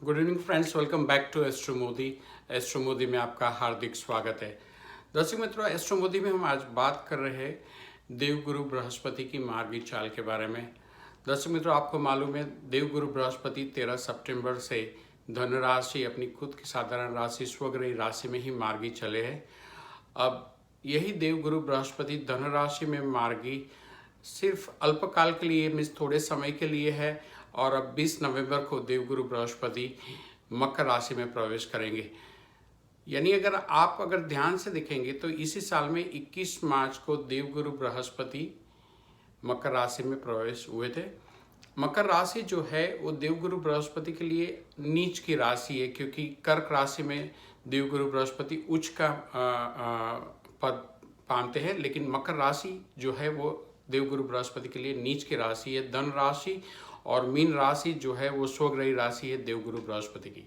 Good evening friends, welcome back to astro Modi. Astro Modi में आपका हार्दिक स्वागत है। दर्शक मित्रों, एस्ट्रो मोदी में हम आज बात कर रहे हैं देवगुरु बृहस्पति की मार्गी चाल के बारे में। दर्शक मित्रों, आपको मालूम है देवगुरु बृहस्पति 13 सितंबर से धन राशि अपनी खुद की साधारण राशि स्वग्रही राशि में ही मार्गी चले हैं। अब यही देवगुरु बृहस्पति धन राशि में मार्गी सिर्फ अल्पकाल के लिए, मीन्स थोड़े समय के लिए है। और अब 20 नवंबर को देवगुरु बृहस्पति मकर राशि में प्रवेश करेंगे। यानी अगर ध्यान से देखेंगे तो इसी साल में 21 मार्च को देवगुरु बृहस्पति मकर राशि में प्रवेश हुए थे। मकर राशि जो है वो देवगुरु बृहस्पति के लिए नीच की राशि है, क्योंकि कर्क राशि में देवगुरु बृहस्पति उच्च का पद पाते हैं, लेकिन मकर राशि जो है वो देवगुरु बृहस्पति के लिए नीच की राशि है। धन राशि और मीन राशि जो है वो स्वग्रही राशि है देवगुरु बृहस्पति की।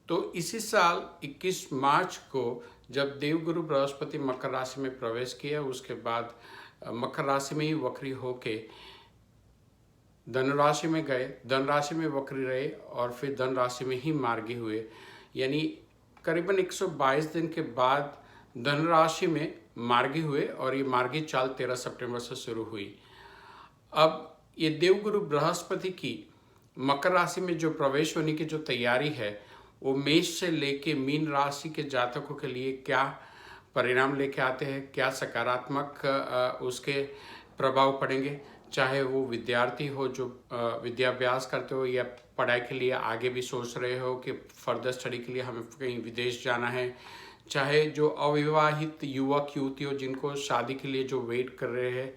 तो इसी साल 21 मार्च को जब देवगुरु बृहस्पति मकर राशि में प्रवेश किया, उसके बाद मकर राशि में ही वक्री होके धन राशि में गए, धन राशि में वक्री रहे और फिर धन राशि में ही मार्गी हुए। यानी करीबन 122 दिन के बाद धन राशि में मार्गी हुए और ये मार्गी चाल 13 सितंबर से शुरू हुई। अब ये देवगुरु बृहस्पति की मकर राशि में जो प्रवेश होने की जो तैयारी है वो मेष से लेके मीन राशि के जातकों के लिए क्या परिणाम लेके आते हैं, क्या सकारात्मक उसके प्रभाव पड़ेंगे, चाहे वो विद्यार्थी हो जो विद्याभ्यास करते हो या पढ़ाई के लिए आगे भी सोच रहे हो कि फर्दर स्टडी के लिए हमें कहीं विदेश जाना है, चाहे जो अविवाहित युवक युवती हो जिनको शादी के लिए जो वेट कर रहे हैं,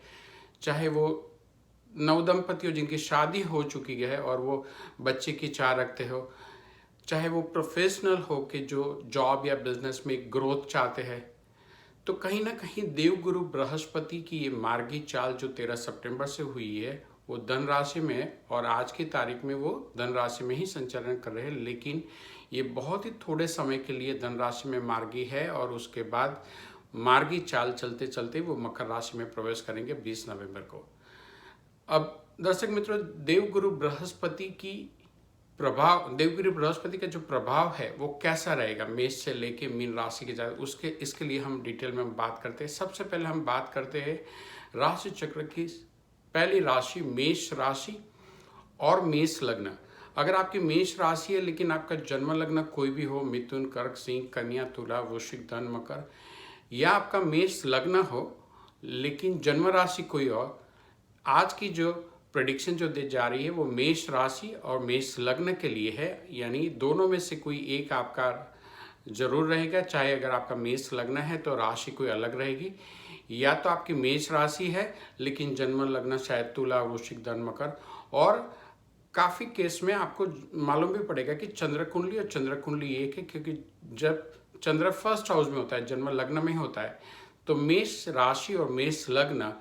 चाहे वो नवदंपति हो जिनकी शादी हो चुकी है और वो बच्चे की चाह रखते हो, चाहे वो प्रोफेशनल हो कि जो जॉब या बिजनेस में ग्रोथ चाहते हैं। तो कहीं ना कहीं देवगुरु बृहस्पति की ये मार्गी चाल जो 13 सितंबर से हुई है वो धन राशि में, और आज की तारीख में वो धन राशि में ही संचरण कर रहे हैं, लेकिन ये बहुत ही थोड़े समय के लिए धन राशि में मार्गी है और उसके बाद मार्गी चाल चलते चलते वो मकर राशि में प्रवेश करेंगे 20 नवंबर को। अब दर्शक मित्रों, देवगुरु बृहस्पति का जो प्रभाव है वो कैसा रहेगा मेष से लेके मीन राशि के जाए, उसके इसके लिए हम डिटेल में बात करते हैं। सबसे पहले हम बात करते हैं राशि चक्र की पहली राशि मेष राशि और मेष लग्न। अगर आपकी मेष राशि है लेकिन आपका जन्म लग्न कोई भी हो, मिथुन, कर्क, सिंह, कन्या, तुला, वृश्चिक, धन, मकर, या आपका मेष लग्न हो लेकिन जन्म राशि कोई और, आज की जो प्रेडिक्शन जो दे जा रही है वो मेष राशि और मेष लग्न के लिए है। यानी दोनों में से कोई एक आपका जरूर रहेगा। चाहे अगर आपका मेष लग्न है तो राशि कोई अलग रहेगी, या तो आपकी मेष राशि है लेकिन जन्म लग्न शायद तुला, वृश्चिक, धन, मकर। और काफ़ी केस में आपको मालूम भी पड़ेगा कि चंद्र कुंडली और चंद्र कुंडली एक है, क्योंकि जब चंद्र फर्स्ट हाउस में होता है, जन्म लग्न में होता है, तो मेष राशि और मेष लग्न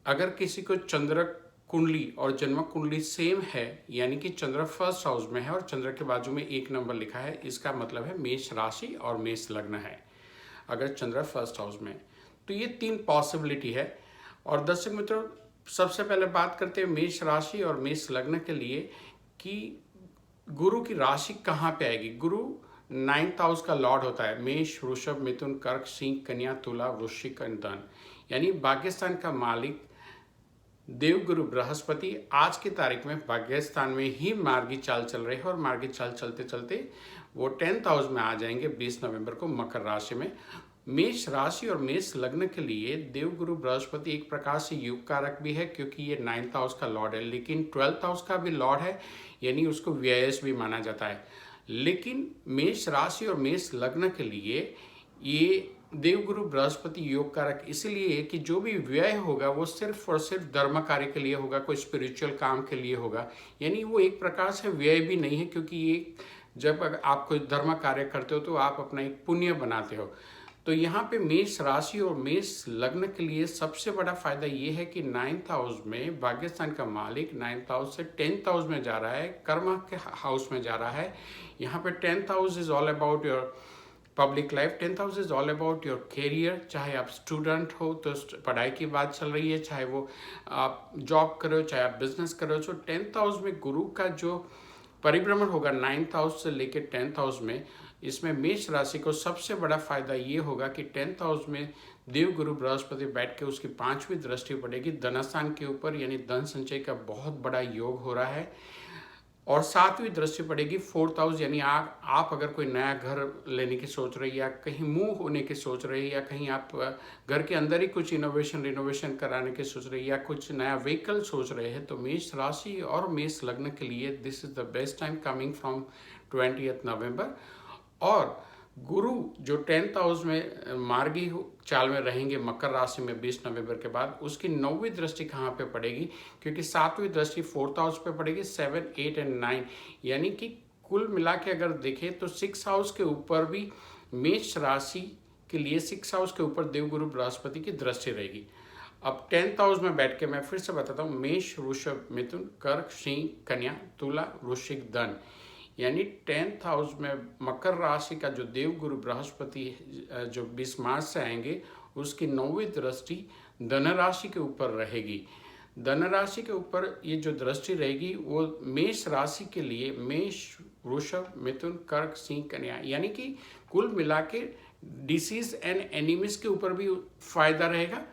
अगर किसी को चंद्र कुंडली और जन्म कुंडली सेम है, यानी कि चंद्र फर्स्ट हाउस में है और चंद्र के बाजू में 1 नंबर लिखा है, इसका मतलब है मेष राशि और मेष लग्न है अगर चंद्र फर्स्ट हाउस में। तो ये 3 पॉसिबिलिटी है। और दर्शक मित्रों, सबसे पहले बात करते हैं मेष राशि और मेष लग्न के लिए कि गुरु की राशि कहाँ पे आएगी। गुरु 9th हाउस का लॉर्ड होता है। मेष, वृषभ, मिथुन, कर्क, सिंह, कन्या, तुला, वृश्चिक, धन, यानी भाग्यस्थान का मालिक देवगुरु बृहस्पति आज की तारीख में भाग्यस्थान में ही मार्गी चाल चल रही है और मार्गी चाल चलते चलते वो 10th हाउस में आ जाएंगे 20 नवंबर को मकर राशि में। मेष राशि और मेष लग्न के लिए देवगुरु बृहस्पति एक प्रकार से युग कारक भी है, क्योंकि ये 9th हाउस का लॉर्ड है, लेकिन 12th हाउस का भी लॉर्ड है, यानी उसको व्ययस भी माना जाता है। लेकिन मेष राशि और मेष लग्न के लिए ये देवगुरु बृहस्पति योग कारक इसलिए कि जो भी व्यय होगा वो सिर्फ और सिर्फ धर्म कार्य के लिए होगा, कोई स्पिरिचुअल काम के लिए होगा। यानी वो एक प्रकार से व्यय भी नहीं है, क्योंकि ये जब आप कोई धर्म कार्य करते हो तो आप अपना एक पुण्य बनाते हो। तो यहाँ पे मेष राशि और मेष लग्न के लिए सबसे बड़ा फायदा ये है कि 9th हाउस में भाग्यस्थान का मालिक 9th हाउस से 10th हाउस में जा रहा है, कर्म के हाउस में जा रहा है। यहाँ पे 10th house is all about your public life, 10th house is all about your career. चाहे आप स्टूडेंट हो तो पढ़ाई की बात चल रही है, चाहे वो आप जॉब कर रहे हो, चाहे आप बिजनेस कर रहे हो, तो 10th हाउस में गुरु का जो परिभ्रमण होगा 9th हाउस से लेकर 10th हाउस में। इसमें मेष राशि को सबसे बड़ा फायदा ये होगा कि 10th हाउस में देव गुरु बृहस्पति बैठ के उसकी 5वीं दृष्टि पड़ेगी धनस्थान के ऊपर, यानी धन संचय का बहुत बड़ा योग हो रहा है। और 7वीं दृष्टि पड़ेगी 4th हाउस, यानी आप अगर कोई नया घर लेने की सोच रही है, या कहीं मूव होने की सोच रही है, या कहीं आप घर के अंदर ही कुछ रिनोवेशन कराने की सोच रही है, या कुछ नया व्हीकल सोच रहे हैं, तो मेष राशि और मेष लग्न के लिए this is the best time coming from 20th नवंबर। और गुरु जो 10th हाउस में मार्गी चाल में रहेंगे मकर राशि में 20 नवंबर के बाद, उसकी 9वीं दृष्टि कहाँ पे पड़ेगी, क्योंकि 7वीं दृष्टि 4th हाउस पे पड़ेगी, 7, 8 और 9, यानी कि कुल मिला के अगर देखें तो 6 हाउस के ऊपर भी मेष राशि के लिए 6 हाउस के ऊपर देवगुरु बृहस्पति की दृष्टि रहेगी। अब 10th हाउस में बैठ के मैं फिर से बताता हूँ, मेष, वृषभ, मिथुन, कर्क, सिंह, कन्या, तुला, वृश्चिक, धन, यानी 10th हाउस में मकर राशि का जो देवगुरु बृहस्पति जो 20 मार्च से आएंगे, उसकी 9वीं दृष्टि धन राशि के ऊपर रहेगी। धन राशि के ऊपर ये जो दृष्टि रहेगी वो मेष राशि के लिए मेष, वृषभ, मिथुन, कर्क, सिंह, कन्या, यानी कि कुल मिला के डिसीज एंड एनिमीज के ऊपर भी फायदा रहेगा।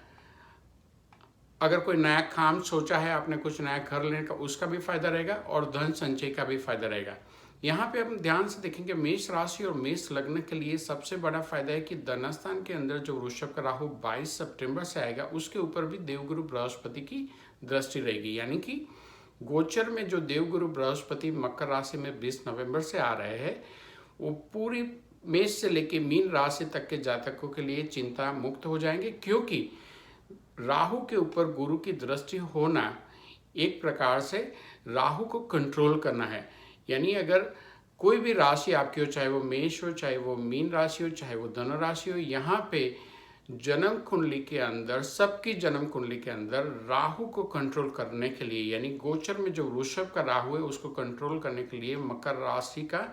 अगर कोई नया काम सोचा है आपने, कुछ नया घर लेने का, उसका भी फायदा रहेगा, और धन संचय का भी फायदा रहेगा। यहाँ पे हम ध्यान से देखेंगे मेष राशि और मेष लग्न के लिए सबसे बड़ा फायदा है कि धनस्थान के अंदर जो वृषभ का राहु 22 सितंबर से आएगा, उसके ऊपर भी देवगुरु बृहस्पति की दृष्टि रहेगी, यानी कि गोचर में जो देवगुरु बृहस्पति मकर राशि में 20 नवंबर से आ रहे हैं, वो पूरी मेष से लेके मीन राशि तक के जातकों के लिए चिंता मुक्त हो जाएंगे, क्योंकि राहु के ऊपर गुरु की दृष्टि होना एक प्रकार से राहु को कंट्रोल करना है। यानी अगर कोई भी राशि आपकी हो, चाहे वो मेष हो, चाहे वो मीन राशि हो, चाहे वो धनु राशि हो, यहाँ पे जन्म कुंडली के अंदर, सबकी जन्म कुंडली के अंदर राहु को कंट्रोल करने के लिए, यानी गोचर में जो वृषभ का राहु है उसको कंट्रोल करने के लिए मकर राशि का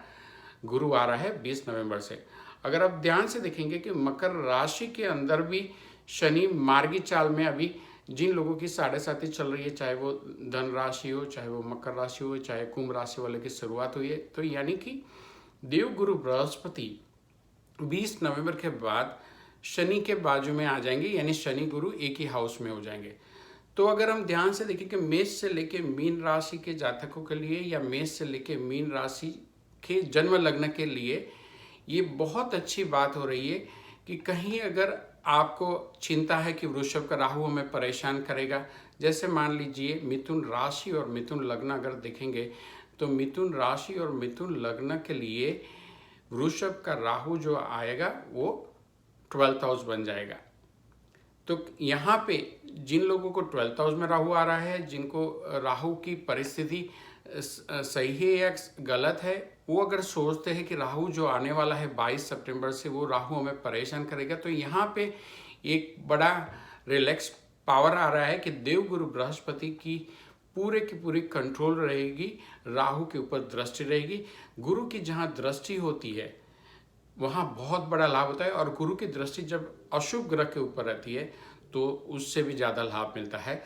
गुरु आ रहा है 20 नवंबर से। अगर आप ध्यान से देखेंगे कि मकर राशि के अंदर भी शनि मार्गी चाल में अभी जिन लोगों की 7.5 चल रही है, चाहे वो धन राशि हो, चाहे वो मकर राशि हो, चाहे कुंभ राशि वाले की शुरुआत हुई है, तो यानी कि देवगुरु बृहस्पति 20 नवंबर के बाद शनि के बाजू में आ जाएंगे, यानी शनि गुरु एक ही हाउस में हो जाएंगे। तो अगर हम ध्यान से देखें कि मेष से लेके मीन राशि के जातकों के लिए, या मेष से लेके मीन राशि के जन्म लग्न के लिए ये बहुत अच्छी बात हो रही है कि कहीं अगर आपको चिंता है कि वृषभ का राहु हमें परेशान करेगा, जैसे मान लीजिए मिथुन राशि और मिथुन लग्न अगर देखेंगे, तो मिथुन राशि और मिथुन लग्न के लिए वृषभ का राहु जो आएगा वो 12th हाउस बन जाएगा। तो यहाँ पे जिन लोगों को 12th हाउस में राहु आ रहा है, जिनको राहु की परिस्थिति सही है या गलत है, वो अगर सोचते हैं कि राहु जो आने वाला है 22 सितंबर से, वो राहु हमें परेशान करेगा, तो यहाँ पे एक बड़ा रिलैक्स पावर आ रहा है कि देवगुरु बृहस्पति की पूरी कंट्रोल रहेगी, राहु के ऊपर दृष्टि रहेगी। गुरु की जहाँ दृष्टि होती है वहाँ बहुत बड़ा लाभ होता है, और गुरु की दृष्टि जब अशुभ ग्रह के ऊपर रहती है तो उससे भी ज़्यादा लाभ मिलता है।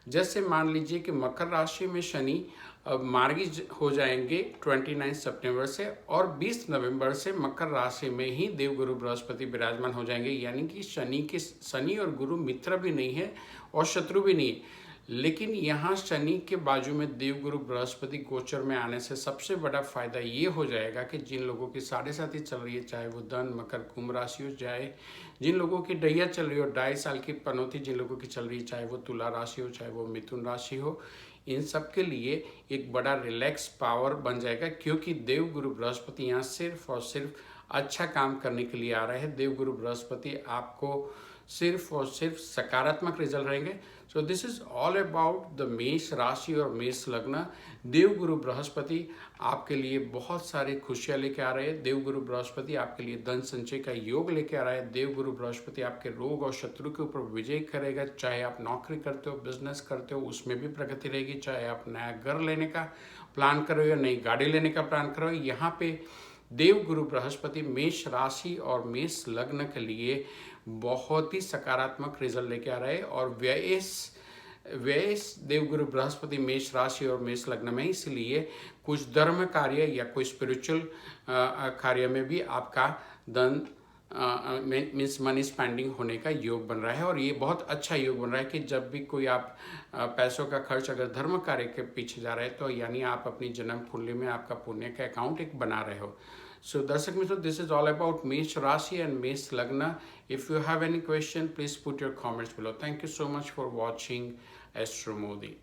जैसे मान लीजिए कि मकर राशि में शनि मार्गी हो जाएंगे 29 सितंबर से, और 20 नवंबर से मकर राशि में ही देवगुरु बृहस्पति विराजमान हो जाएंगे, यानी कि शनि और गुरु मित्र भी नहीं है और शत्रु भी नहीं है। लेकिन यहाँ शनि के बाजू में देवगुरु बृहस्पति गोचर में आने से सबसे बड़ा फायदा ये हो जाएगा कि जिन लोगों की 7.5 चल रही है, चाहे वो धन, मकर, कुंभ राशि हो, चाहे जिन लोगों की डैया चल रही हो, 2.5 साल की पनौती जिन लोगों की चल रही है, चाहे वो तुला राशि हो, चाहे वो मिथुन राशि हो, इन सब के लिए एक बड़ा रिलैक्स पावर बन जाएगा, क्योंकि देवगुरु बृहस्पति यहाँ सिर्फ और सिर्फ अच्छा काम करने के लिए आ रहे हैं। देवगुरु बृहस्पति आपको सिर्फ और सिर्फ सकारात्मक रिजल्ट रहेंगे। So this is all about the मेष राशि और मेष लग्न। देवगुरु बृहस्पति आपके लिए बहुत सारी खुशियाँ लेके आ रहे हैं। देवगुरु बृहस्पति आपके लिए धन संचय का योग लेके आ रहा है। देवगुरु बृहस्पति आपके रोग और शत्रु के ऊपर विजय करेगा। चाहे आप नौकरी करते हो, बिजनेस करते हो, उसमें भी प्रगति रहेगी। चाहे आप नया घर लेने का प्लान करो या नई गाड़ी लेने का प्लान करो, यहाँ पे देवगुरु बृहस्पति मेष राशि और मेष लग्न के लिए बहुत ही सकारात्मक रिजल्ट लेके आ रहा है। और व्यय व्यय देवगुरु बृहस्पति मेष राशि और मेष लग्न में, इसलिए कुछ धर्म कार्य या कोई स्पिरिचुअल कार्य में भी आपका धन मीन्स मनी स्पेंडिंग होने का योग बन रहा है। और ये बहुत अच्छा योग बन रहा है कि जब भी कोई आप पैसों का खर्च अगर धर्म कार्य के पीछे जा रहे हैं तो यानी आप अपनी जन्म कुंडली में आपका पुण्य का अकाउंट एक बना रहे हो। सो दर्शक मित्रों, दिस इज ऑल अबाउट मेष राशि एंड मेष लग्न. If you have any question, please put your comments below. Thank you so much for watching Astro Modi.